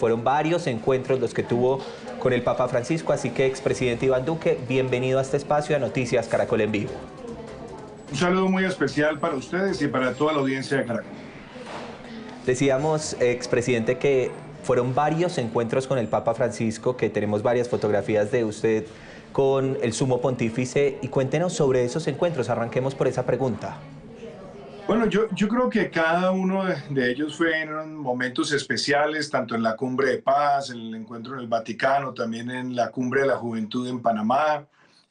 Fueron varios encuentros los que tuvo con el Papa Francisco, así que, expresidente Iván Duque, bienvenido a este espacio de Noticias Caracol en Vivo. Un saludo muy especial para ustedes y para toda la audiencia de Caracol. Decíamos, expresidente, que fueron varios encuentros con el Papa Francisco, que tenemos varias fotografías de usted con el Sumo Pontífice, y cuéntenos sobre esos encuentros. Arranquemos por esa pregunta. Bueno, yo creo que cada uno de ellos fueron momentos especiales, tanto en la Cumbre de Paz, en el encuentro en el Vaticano, también en la Cumbre de la Juventud en Panamá,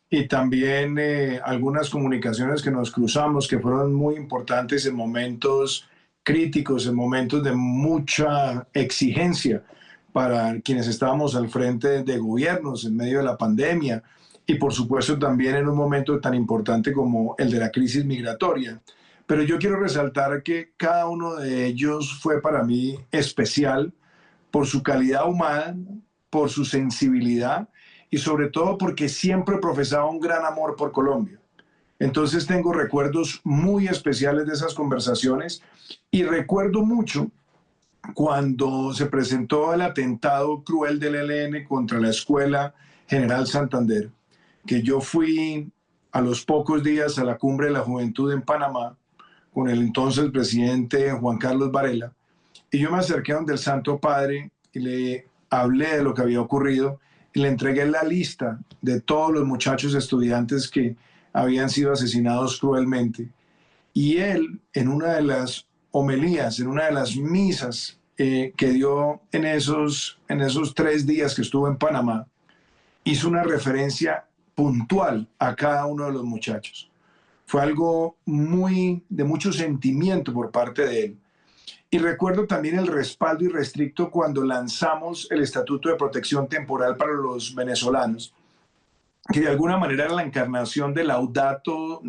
y también algunas comunicaciones que nos cruzamos que fueron muy importantes en momentos críticos, en momentos de mucha exigencia para quienes estábamos al frente de gobiernos en medio de la pandemia, y por supuesto también en un momento tan importante como el de la crisis migratoria. Pero yo quiero resaltar que cada uno de ellos fue para mí especial por su calidad humana, por su sensibilidad y sobre todo porque siempre profesaba un gran amor por Colombia. Entonces tengo recuerdos muy especiales de esas conversaciones y recuerdo mucho cuando se presentó el atentado cruel del ELN contra la Escuela General Santander, que yo fui a los pocos días a la Cumbre de la Juventud en Panamá con el entonces presidente Juan Carlos Varela, y yo me acerqué donde el Santo Padre y le hablé de lo que había ocurrido y le entregué la lista de todos los muchachos estudiantes que habían sido asesinados cruelmente. Y él, en una de las homilías, en una de las misas que dio en esos 3 días que estuvo en Panamá, hizo una referencia puntual a cada uno de los muchachos. Fue algo de mucho sentimiento por parte de él. Y recuerdo también el respaldo irrestricto cuando lanzamos el Estatuto de Protección Temporal para los venezolanos, que de alguna manera era la encarnación de Laudato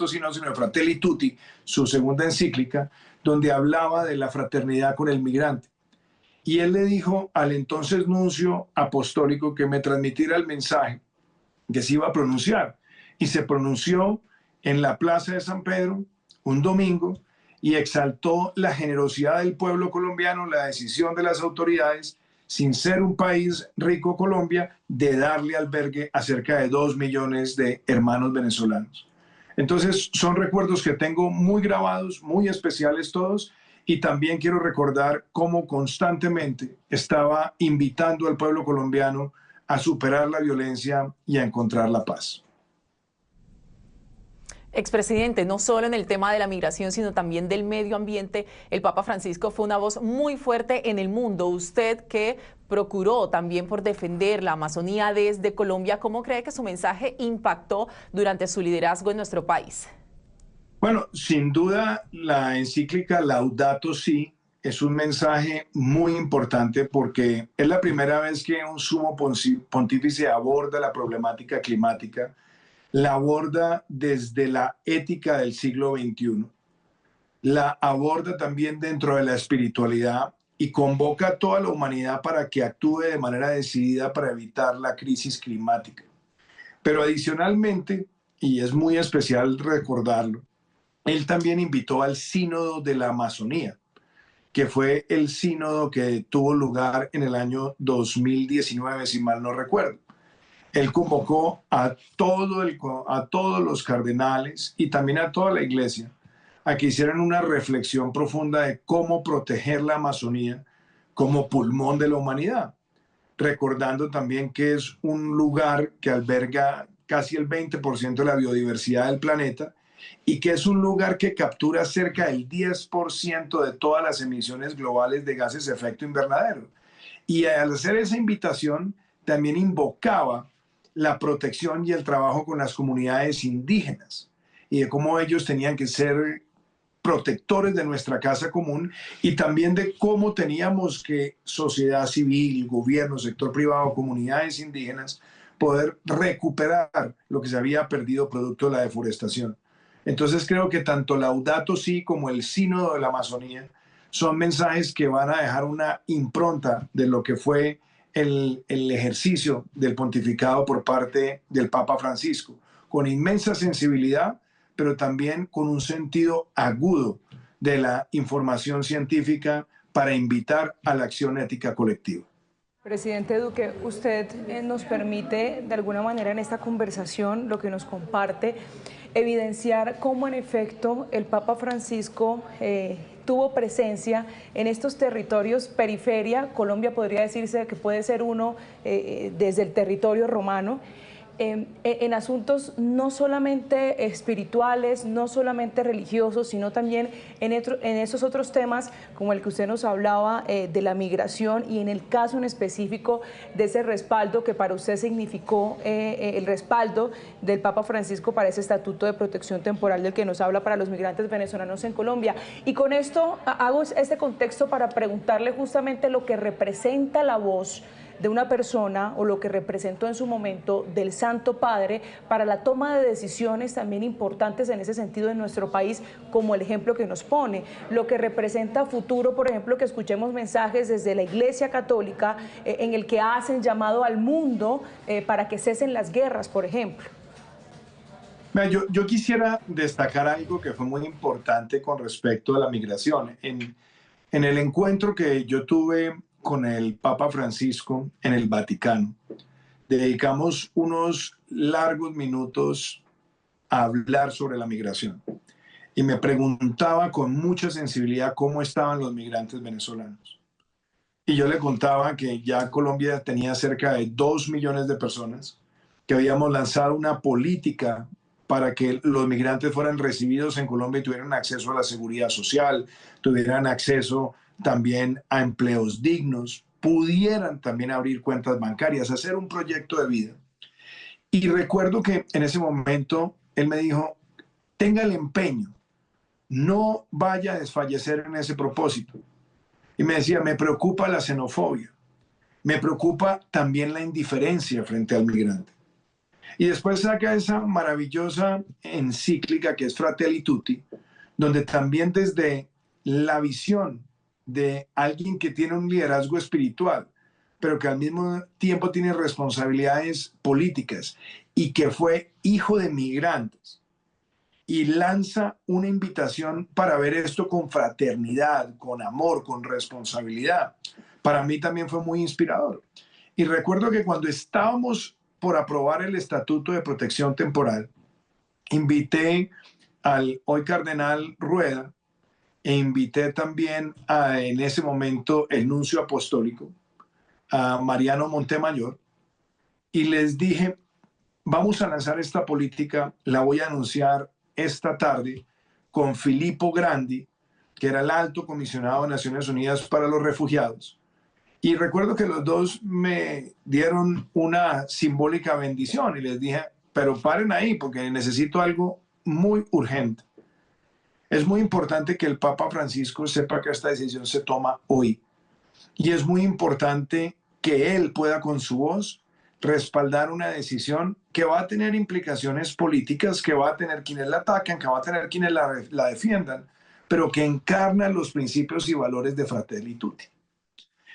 Si, no, sino de Fratelli Tutti, su segunda encíclica, donde hablaba de la fraternidad con el migrante. Y él le dijo al entonces nuncio apostólico que me transmitiera el mensaje que se iba a pronunciar. Y se pronunció en la Plaza de San Pedro un domingo y exaltó la generosidad del pueblo colombiano, la decisión de las autoridades, sin ser un país rico Colombia, de darle albergue a cerca de 2 millones de hermanos venezolanos. Entonces son recuerdos que tengo muy grabados, muy especiales todos, y también quiero recordar cómo constantemente estaba invitando al pueblo colombiano a superar la violencia y a encontrar la paz. Expresidente, no solo en el tema de la migración, sino también del medio ambiente, el Papa Francisco fue una voz muy fuerte en el mundo. Usted que procuró también por defender la Amazonía desde Colombia, ¿cómo cree que su mensaje impactó durante su liderazgo en nuestro país? Bueno, sin duda la encíclica Laudato Si es un mensaje muy importante porque es la primera vez que un sumo pontífice aborda la problemática climática, la aborda desde la ética del siglo XXI, la aborda también dentro de la espiritualidad y convoca a toda la humanidad para que actúe de manera decidida para evitar la crisis climática. Pero adicionalmente, y es muy especial recordarlo, él también invitó al Sínodo de la Amazonía, que fue el sínodo que tuvo lugar en el año 2019, si mal no recuerdo. Él convocó a todos los cardenales y también a toda la iglesia a que hicieran una reflexión profunda de cómo proteger la Amazonía como pulmón de la humanidad, recordando también que es un lugar que alberga casi el 20% de la biodiversidad del planeta y que es un lugar que captura cerca del 10% de todas las emisiones globales de gases de efecto invernadero. Y al hacer esa invitación, también invocaba la protección y el trabajo con las comunidades indígenas y de cómo ellos tenían que ser protectores de nuestra casa común y también de cómo teníamos que sociedad civil, gobierno, sector privado, comunidades indígenas, poder recuperar lo que se había perdido producto de la deforestación. Entonces creo que tanto Laudato Si como el Sínodo de la Amazonía son mensajes que van a dejar una impronta de lo que fue el ejercicio del pontificado por parte del Papa Francisco, con inmensa sensibilidad, pero también con un sentido agudo de la información científica para invitar a la acción ética colectiva. Presidente Duque, usted nos permite de alguna manera en esta conversación, lo que nos comparte, evidenciar cómo en efecto el Papa Francisco tuvo presencia en estos territorios periferia. Colombia podría decirse que puede ser uno desde el territorio romano, en asuntos no solamente espirituales, no solamente religiosos, sino también en esos otros temas como el que usted nos hablaba de la migración, y en el caso en específico de ese respaldo que para usted significó el respaldo del Papa Francisco para ese estatuto de protección temporal del que nos habla para los migrantes venezolanos en Colombia. Y con esto hago este contexto para preguntarle justamente lo que representa la voz de una persona, o lo que representó en su momento del Santo Padre para la toma de decisiones también importantes en ese sentido en nuestro país, como el ejemplo que nos pone, lo que representa futuro, por ejemplo, que escuchemos mensajes desde la Iglesia Católica en el que hacen llamado al mundo para que cesen las guerras, por ejemplo. Yo quisiera destacar algo que fue muy importante con respecto a la migración. En el encuentro que yo tuve con el Papa Francisco en el Vaticano, dedicamos unos largos minutos a hablar sobre la migración. Y me preguntaba con mucha sensibilidad cómo estaban los migrantes venezolanos. Y yo le contaba que ya Colombia tenía cerca de 2 millones de personas, que habíamos lanzado una política para que los migrantes fueran recibidos en Colombia y tuvieran acceso a la seguridad social, tuvieran acceso también a empleos dignos, pudieran también abrir cuentas bancarias, hacer un proyecto de vida. Y recuerdo que en ese momento él me dijo, tenga el empeño, no vaya a desfallecer en ese propósito. Y me decía, me preocupa la xenofobia, me preocupa también la indiferencia frente al migrante. Y después saca esa maravillosa encíclica que es Fratelli Tutti, donde también desde la visión de alguien que tiene un liderazgo espiritual, pero que al mismo tiempo tiene responsabilidades políticas y que fue hijo de migrantes, y lanza una invitación para ver esto con fraternidad, con amor, con responsabilidad. Para mí también fue muy inspirador. Y recuerdo que cuando estábamos por aprobar el Estatuto de Protección Temporal, invité al hoy cardenal Rueda e invité también en ese momento el nuncio apostólico, a Mariano Montemayor, y les dije, vamos a lanzar esta política, la voy a anunciar esta tarde con Filippo Grandi, que era el alto comisionado de Naciones Unidas para los Refugiados. Y recuerdo que los dos me dieron una simbólica bendición y les dije, pero paren ahí porque necesito algo muy urgente. Es muy importante que el Papa Francisco sepa que esta decisión se toma hoy. Y es muy importante que él pueda con su voz respaldar una decisión que va a tener implicaciones políticas, que va a tener quienes la atacan, que va a tener quienes la defiendan, pero que encarna los principios y valores de Fratelli Tutti.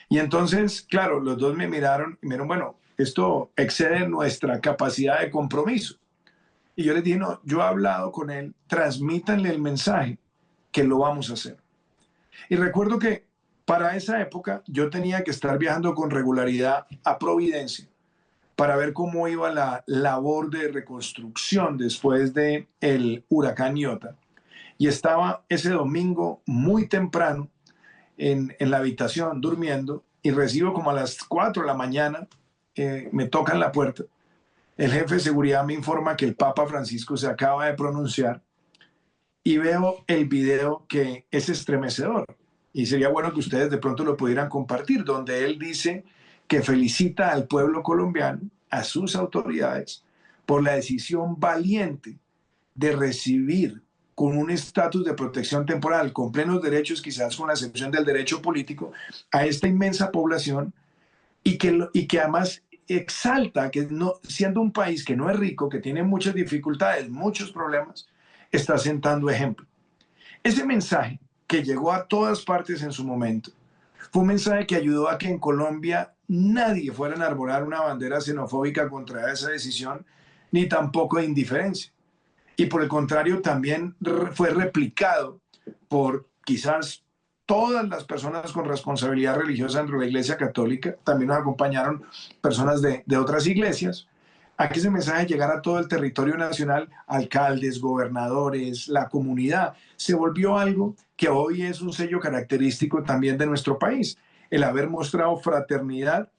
Y entonces, claro, los dos me miraron y me dijeron, bueno, esto excede nuestra capacidad de compromiso. Y yo les dije, no, yo he hablado con él, transmítanle el mensaje que lo vamos a hacer. Y recuerdo que para esa época yo tenía que estar viajando con regularidad a Providencia para ver cómo iba la labor de reconstrucción después del huracán Iota. Y estaba ese domingo muy temprano en la habitación durmiendo y recibo como a las 4 de la mañana, me tocan la puerta. El jefe de seguridad me informa que el Papa Francisco se acaba de pronunciar y veo el video que es estremecedor. Y sería bueno que ustedes de pronto lo pudieran compartir, donde él dice que felicita al pueblo colombiano, a sus autoridades, por la decisión valiente de recibir con un estatus de protección temporal, con plenos derechos, quizás con la excepción del derecho político, a esta inmensa población y que además exalta que no, siendo un país que no es rico, que tiene muchas dificultades, muchos problemas, está sentando ejemplo. Ese mensaje que llegó a todas partes en su momento fue un mensaje que ayudó a que en Colombia nadie fuera a enarbolar una bandera xenofóbica contra esa decisión, ni tampoco de indiferencia. Y por el contrario, también fue replicado por quizás todas las personas con responsabilidad religiosa dentro de la Iglesia Católica, también nos acompañaron personas de otras iglesias, a que ese mensaje llegara a todo el territorio nacional, alcaldes, gobernadores, la comunidad. Se volvió algo que hoy es un sello característico también de nuestro país, el haber mostrado fraternidad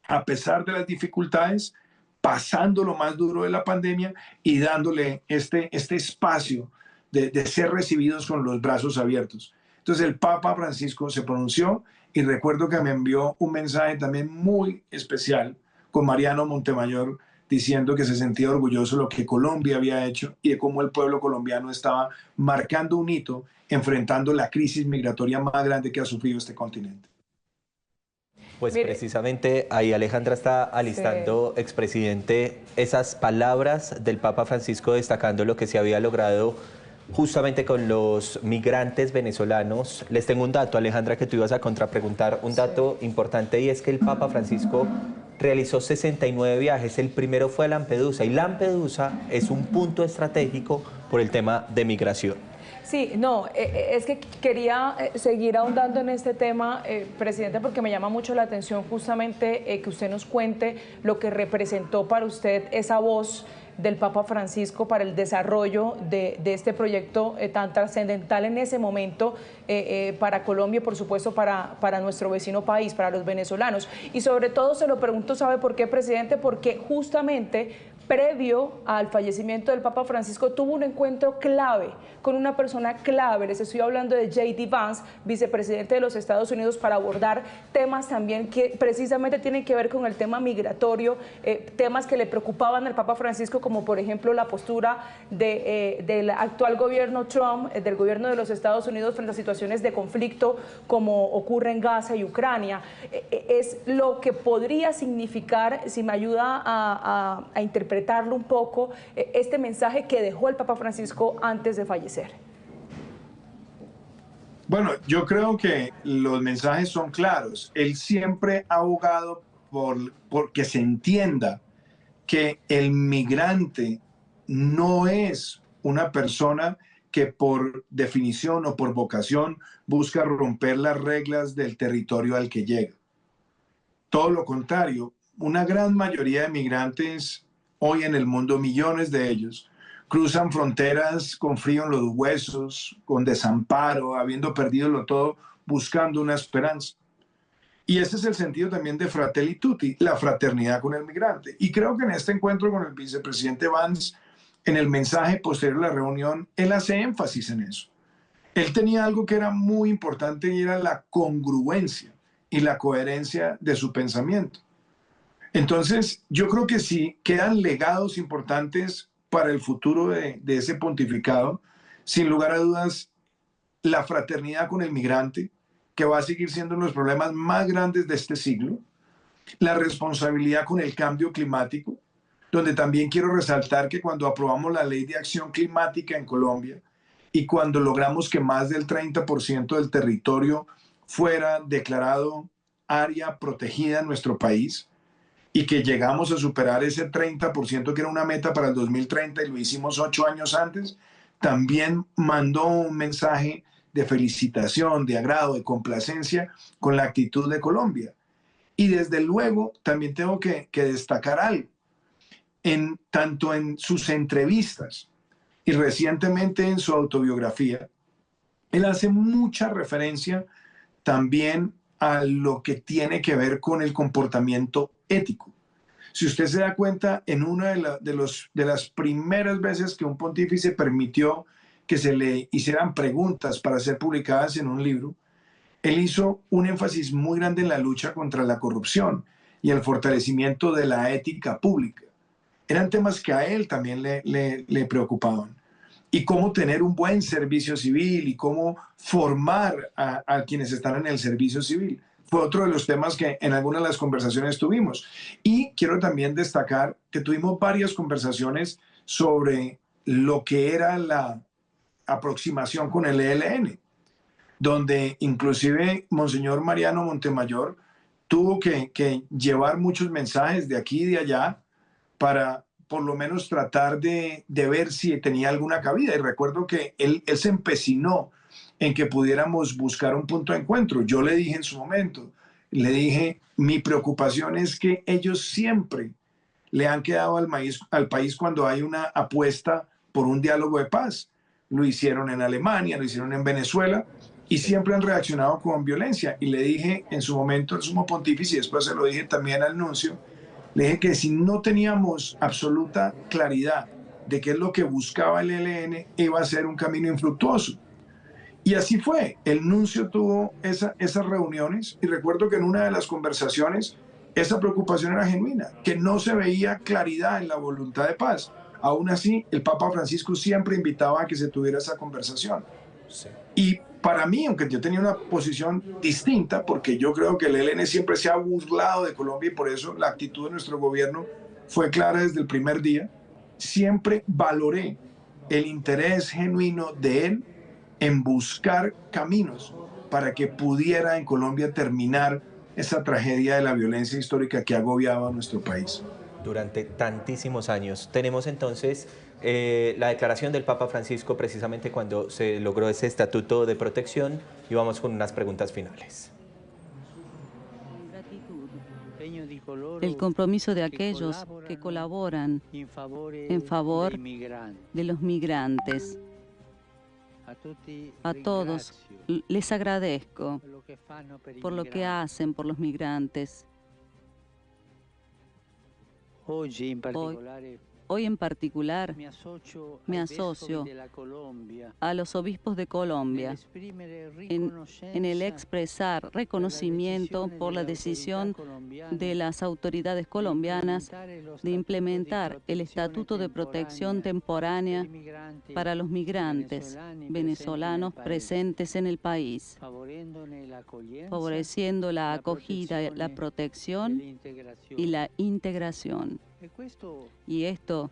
a pesar de las dificultades, pasando lo más duro de la pandemia y dándole este espacio de ser recibidos con los brazos abiertos. Entonces el Papa Francisco se pronunció y recuerdo que me envió un mensaje también muy especial con Mariano Montemayor, diciendo que se sentía orgulloso de lo que Colombia había hecho y de cómo el pueblo colombiano estaba marcando un hito, enfrentando la crisis migratoria más grande que ha sufrido este continente. Pues Mire, precisamente ahí Alejandra está alistando, sí, expresidente, esas palabras del Papa Francisco destacando lo que se había logrado justamente con los migrantes venezolanos. Les tengo un dato, Alejandra, que tú ibas a contrapreguntar, un dato importante, y es que el Papa Francisco realizó 69 viajes, el primero fue a Lampedusa, y Lampedusa es un punto estratégico por el tema de migración. Sí, no, es que quería seguir ahondando en este tema, presidente, porque me llama mucho la atención justamente que usted nos cuente lo que representó para usted esa voz del Papa Francisco para el desarrollo de este proyecto tan trascendental en ese momento para Colombia y por supuesto para nuestro vecino país, para los venezolanos. Y sobre todo se lo pregunto, ¿sabe por qué, presidente? Porque justamente previo al fallecimiento del Papa Francisco tuvo un encuentro clave con una persona clave. Les estoy hablando de J.D. Vance, vicepresidente de los Estados Unidos, para abordar temas también que precisamente tienen que ver con el tema migratorio, temas que le preocupaban al Papa Francisco, como por ejemplo la postura del actual gobierno Trump, del gobierno de los Estados Unidos frente a situaciones de conflicto como ocurre en Gaza y Ucrania. Es lo que podría significar, si me ayuda a interpretarlo un poco, este mensaje que dejó el Papa Francisco antes de fallecer. Bueno, yo creo que los mensajes son claros. Él siempre ha abogado por que se entienda que el migrante no es una persona que por definición o por vocación busca romper las reglas del territorio al que llega. Todo lo contrario, una gran mayoría de migrantes hoy en el mundo, millones de ellos, cruzan fronteras con frío en los huesos, con desamparo, habiendo perdido todo, buscando una esperanza. Y ese es el sentido también de Fratelli Tutti, la fraternidad con el migrante. Y creo que en este encuentro con el vicepresidente Vance, en el mensaje posterior a la reunión, él hace énfasis en eso. Él tenía algo que era muy importante y era la congruencia y la coherencia de su pensamiento. Entonces, yo creo que sí quedan legados importantes para el futuro de ese pontificado. Sin lugar a dudas, la fraternidad con el migrante, que va a seguir siendo uno de los problemas más grandes de este siglo. La responsabilidad con el cambio climático, donde también quiero resaltar que cuando aprobamos la Ley de Acción Climática en Colombia y cuando logramos que más del 30% del territorio fuera declarado área protegida en nuestro país, y que llegamos a superar ese 30%, que era una meta para el 2030, y lo hicimos 8 años antes, también mandó un mensaje de felicitación, de agrado, de complacencia con la actitud de Colombia. Y desde luego también tengo que destacar algo, tanto en sus entrevistas y recientemente en su autobiografía, él hace mucha referencia también a lo que tiene que ver con el comportamiento ético. Si usted se da cuenta, en una de las primeras veces que un pontífice permitió que se le hicieran preguntas para ser publicadas en un libro, él hizo un énfasis muy grande en la lucha contra la corrupción y el fortalecimiento de la ética pública. Eran temas que a él también le preocupaban. Y cómo tener un buen servicio civil y cómo formar a quienes están en el servicio civil. Fue otro de los temas que en algunas de las conversaciones tuvimos. Y quiero también destacar que tuvimos varias conversaciones sobre lo que era la aproximación con el ELN, donde inclusive Monseñor Mariano Montemayor tuvo que llevar muchos mensajes de aquí y de allá para por lo menos tratar de ver si tenía alguna cabida. Y recuerdo que él se empecinó en que pudiéramos buscar un punto de encuentro. Yo le dije en su momento, le dije, mi preocupación es que ellos siempre le han quedado al país cuando hay una apuesta por un diálogo de paz. Lo hicieron en Alemania, lo hicieron en Venezuela y siempre han reaccionado con violencia. Y le dije en su momento al sumo pontífice, y después se lo dije también al nuncio, le dije que si no teníamos absoluta claridad de qué es lo que buscaba el ELN, iba a ser un camino infructuoso. Y así fue. El nuncio tuvo esas reuniones y recuerdo que en una de las conversaciones esa preocupación era genuina, que no se veía claridad en la voluntad de paz. Aún así, el Papa Francisco siempre invitaba a que se tuviera esa conversación. Sí. Y para mí, aunque yo tenía una posición distinta, porque yo creo que el ELN siempre se ha burlado de Colombia y por eso la actitud de nuestro gobierno fue clara desde el primer día, siempre valoré el interés genuino de él en buscar caminos para que pudiera en Colombia terminar esa tragedia de la violencia histórica que ha agobiado a nuestro país. Durante tantísimos años. Tenemos entonces la declaración del Papa Francisco precisamente cuando se logró ese estatuto de protección y vamos con unas preguntas finales. El compromiso de aquellos que colaboran en favor de los migrantes. A todos les agradezco por lo que hacen por los migrantes. Hoy en particular me asocio a los obispos de Colombia en el expresar reconocimiento por la decisión de las autoridades colombianas de implementar el Estatuto de Protección Temporánea para los migrantes venezolanos presentes en el país, favoreciendo la acogida, la protección y la integración. Y esto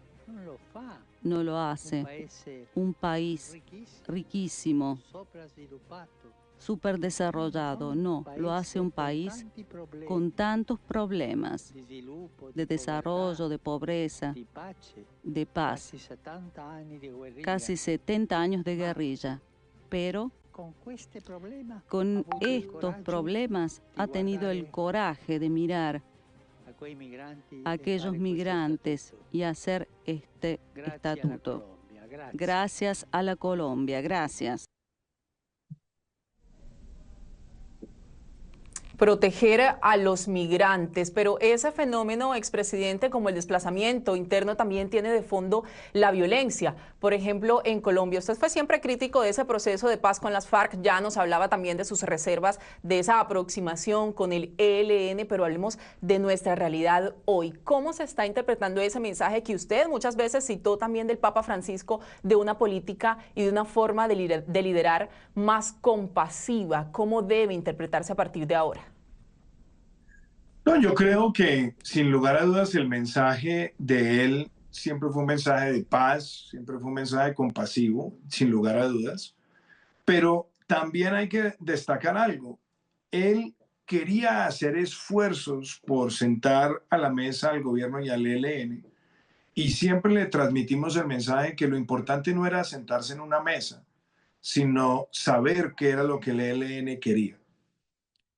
no lo hace un país riquísimo, superdesarrollado, no, lo hace un país con tantos problemas de desarrollo, de pobreza, de paz, casi 70 años de guerrilla, pero con estos problemas ha tenido el coraje de mirar a aquellos migrantes y hacer este estatuto. Gracias a la Colombia, gracias. Proteger a los migrantes, pero ese fenómeno, expresidente, como el desplazamiento interno, también tiene de fondo la violencia. Por ejemplo, en Colombia, usted fue siempre crítico de ese proceso de paz con las FARC, ya nos hablaba también de sus reservas, de esa aproximación con el ELN, pero hablemos de nuestra realidad hoy. ¿Cómo se está interpretando ese mensaje que usted muchas veces citó también del Papa Francisco, de una política y de una forma de liderar más compasiva? ¿Cómo debe interpretarse a partir de ahora? No, yo creo que sin lugar a dudas el mensaje de él siempre fue un mensaje de paz, siempre fue un mensaje compasivo, sin lugar a dudas, pero también hay que destacar algo. Él quería hacer esfuerzos por sentar a la mesa al gobierno y al ELN y siempre le transmitimos el mensaje que lo importante no era sentarse en una mesa, sino saber qué era lo que el ELN quería.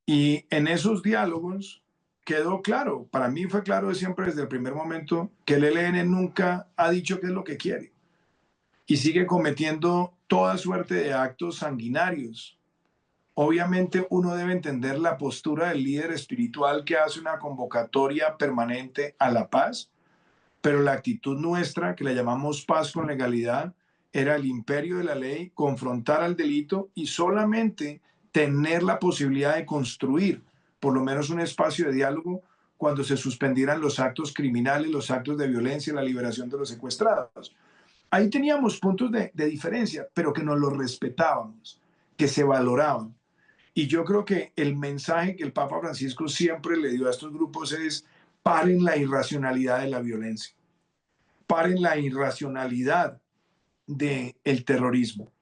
Y en esos diálogos quedó claro, para mí fue claro siempre desde el primer momento que el ELN nunca ha dicho qué es lo que quiere y sigue cometiendo toda suerte de actos sanguinarios. Obviamente uno debe entender la postura del líder espiritual que hace una convocatoria permanente a la paz, pero la actitud nuestra, que la llamamos paz con legalidad, era el imperio de la ley, confrontar al delito y solamente tener la posibilidad de construir por lo menos un espacio de diálogo cuando se suspendieran los actos criminales, los actos de violencia, la liberación de los secuestrados. Ahí teníamos puntos de diferencia, pero que nos los respetábamos, que se valoraban. Y yo creo que el mensaje que el Papa Francisco siempre le dio a estos grupos es: paren la irracionalidad de la violencia, paren la irracionalidad del terrorismo.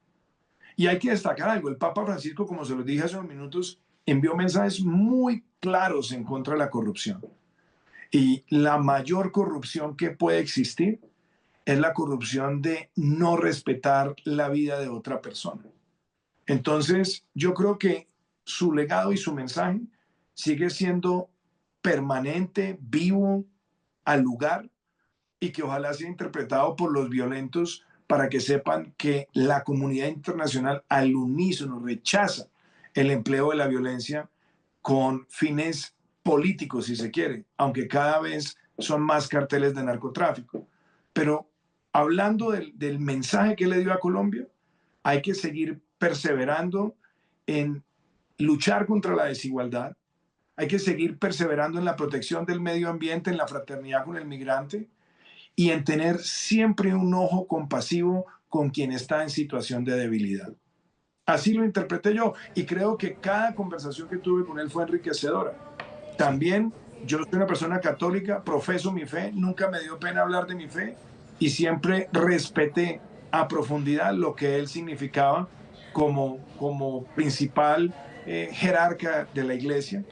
Y hay que destacar algo, el Papa Francisco, como se los dije hace unos minutos, envió mensajes muy claros en contra de la corrupción. Y la mayor corrupción que puede existir es la corrupción de no respetar la vida de otra persona. Entonces, yo creo que su legado y su mensaje sigue siendo permanente, vivo, al lugar, y que ojalá sea interpretado por los violentos para que sepan que la comunidad internacional al unísono rechaza el empleo de la violencia con fines políticos, si se quiere, aunque cada vez son más carteles de narcotráfico. Pero hablando del mensaje que le dio a Colombia, hay que seguir perseverando en luchar contra la desigualdad, hay que seguir perseverando en la protección del medio ambiente, en la fraternidad con el migrante y en tener siempre un ojo compasivo con quien está en situación de debilidad. Así lo interpreté yo y creo que cada conversación que tuve con él fue enriquecedora. También yo soy una persona católica, profeso mi fe, nunca me dio pena hablar de mi fe y siempre respeté a profundidad lo que él significaba como principal jerarca de la iglesia,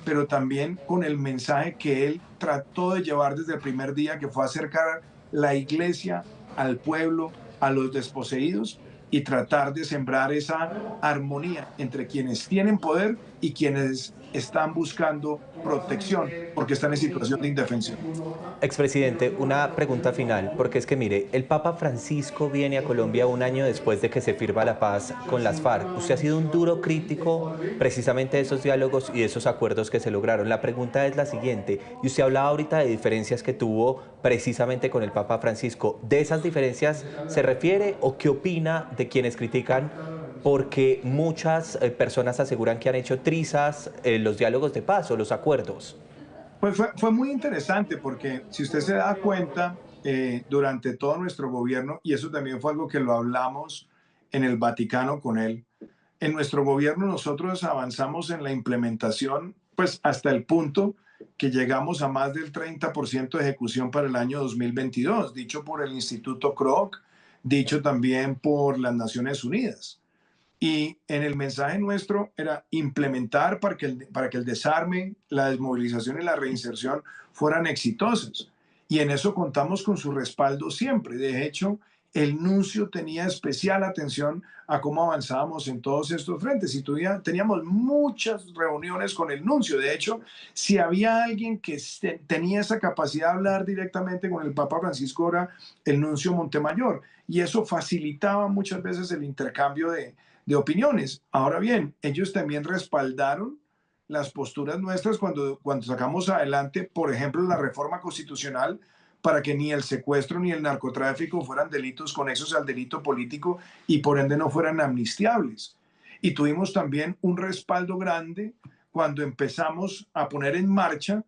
pero también con el mensaje que él trató de llevar desde el primer día, que fue acercar la iglesia al pueblo, a los desposeídos, y tratar de sembrar esa armonía entre quienes tienen poder y quienes están buscando protección porque están en situación de indefensión. Expresidente, una pregunta final, porque es que mire, el Papa Francisco viene a Colombia un año después de que se firma la paz con las FARC. Usted ha sido un duro crítico precisamente de esos diálogos y de esos acuerdos que se lograron. La pregunta es la siguiente, y usted hablaba ahorita de diferencias que tuvo precisamente con el Papa Francisco. ¿De esas diferencias se refiere o qué opina de quienes critican? Porque muchas personas aseguran que han hecho trizas los diálogos de paz o los acuerdos. Pues fue muy interesante porque si usted se da cuenta, durante todo nuestro gobierno, y eso también fue algo que lo hablamos en el Vaticano con él, en nuestro gobierno nosotros avanzamos en la implementación pues hasta el punto que llegamos a más del 30% de ejecución para el año 2022, dicho por el Instituto Kroc, dicho también por las Naciones Unidas. Y en el mensaje nuestro era implementar para que el desarme, la desmovilización y la reinserción fueran exitosas. Y en eso contamos con su respaldo siempre. De hecho, el nuncio tenía especial atención a cómo avanzábamos en todos estos frentes y teníamos muchas reuniones con el nuncio. De hecho, si había alguien que tenía esa capacidad de hablar directamente con el Papa Francisco, era el nuncio Montemayor. Y eso facilitaba muchas veces el intercambio de opiniones. Ahora bien, ellos también respaldaron las posturas nuestras cuando sacamos adelante, por ejemplo, la reforma constitucional para que ni el secuestro ni el narcotráfico fueran delitos conexos al delito político y por ende no fueran amnistiables. Y tuvimos también un respaldo grande cuando empezamos a poner en marcha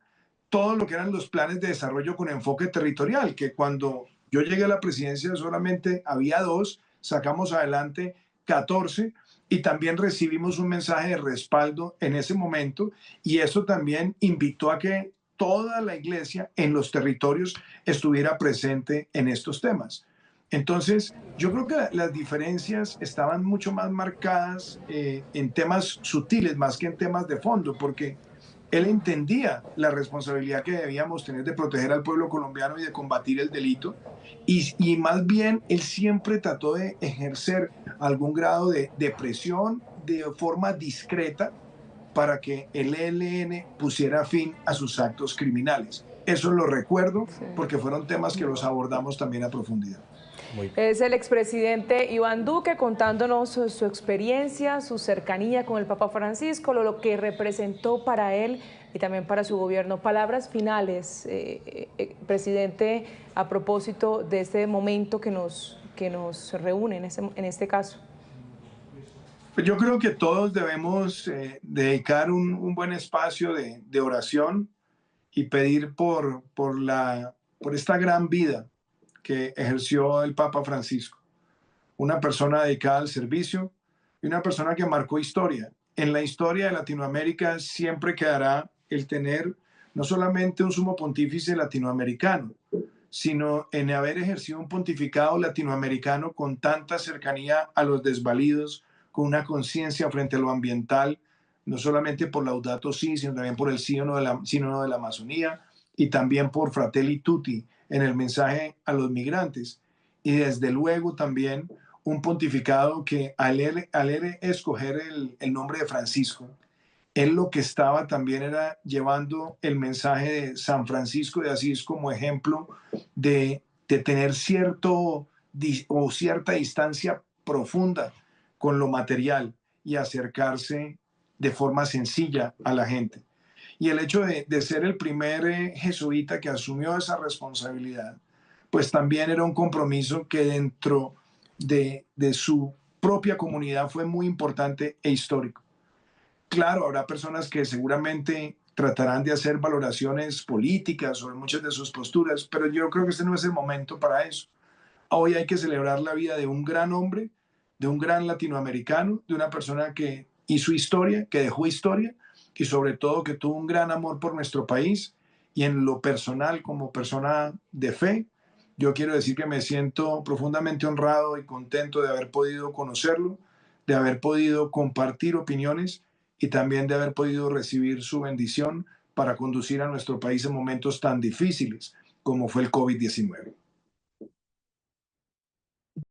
todo lo que eran los planes de desarrollo con enfoque territorial, que cuando yo llegué a la presidencia solamente había 2, sacamos adelante 14 y también recibimos un mensaje de respaldo en ese momento y eso también invitó a que toda la iglesia en los territorios estuviera presente en estos temas. Entonces, yo creo que las diferencias estaban mucho más marcadas en temas sutiles más que en temas de fondo, porque él entendía la responsabilidad que debíamos tener de proteger al pueblo colombiano y de combatir el delito. Y más bien, él siempre trató de ejercer algún grado de presión de forma discreta para que el ELN pusiera fin a sus actos criminales. Eso lo recuerdo porque fueron temas que los abordamos también a profundidad. Es el expresidente Iván Duque contándonos su experiencia, su cercanía con el Papa Francisco, lo que representó para él y también para su gobierno. Palabras finales, presidente, a propósito de este momento que nos reúne en este caso. Yo creo que todos debemos dedicar un buen espacio de oración y pedir por esta gran vida que ejerció el Papa Francisco, una persona dedicada al servicio y una persona que marcó historia. En la historia de Latinoamérica siempre quedará el tener no solamente un sumo pontífice latinoamericano, sino en haber ejercido un pontificado latinoamericano con tanta cercanía a los desvalidos, con una conciencia frente a lo ambiental, no solamente por Laudato Si, sino también por el sínodo de la Amazonía y también por Fratelli Tutti en el mensaje a los migrantes. Y desde luego también un pontificado que al él escoger el nombre de Francisco, él lo que estaba también era llevando el mensaje de San Francisco de Asís como ejemplo de tener cierta distancia profunda con lo material y acercarse de forma sencilla a la gente. Y el hecho de ser el primer jesuita que asumió esa responsabilidad, pues también era un compromiso que dentro de su propia comunidad fue muy importante e histórico. Claro, habrá personas que seguramente tratarán de hacer valoraciones políticas sobre muchas de sus posturas, pero yo creo que este no es el momento para eso. Hoy hay que celebrar la vida de un gran hombre, de un gran latinoamericano, de una persona que hizo historia, que dejó historia y sobre todo que tuvo un gran amor por nuestro país. Y en lo personal, como persona de fe, yo quiero decir que me siento profundamente honrado y contento de haber podido conocerlo, de haber podido compartir opiniones y también de haber podido recibir su bendición para conducir a nuestro país en momentos tan difíciles como fue el COVID-19.